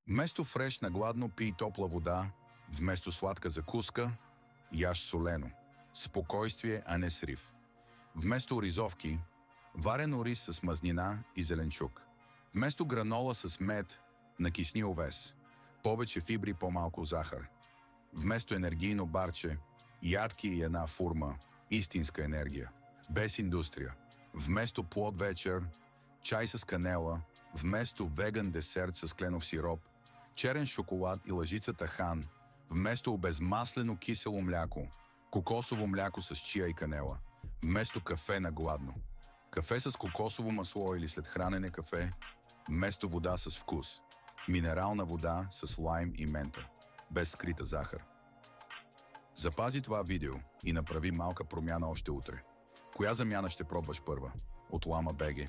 Вместо фреш на гладно пий топла вода, вместо сладка закуска, яж солено. Спокойствие, а не срив. Вместо оризовки, варено рис с мазнина и зеленчук. Вместо гранола с мед, накисни овес. Повече фибри, по-малко захар. Вместо енергийно барче, ядки и една фурма, истинска енергия. Без индустрия. Вместо плод вечер, чай с канела, вместо веган десерт с кленов сироп, черен шоколад и лъжицата хан, вместо обезмаслено кисело мляко, кокосово мляко с чия и канела, вместо кафе на гладно. Кафе с кокосово масло или след хранене кафе, вместо вода с вкус. Минерална вода с лайм и мента, без скрита захар. Запази това видео и направи малка промяна още утре. Коя замяна ще пробваш първа? От Lama BG.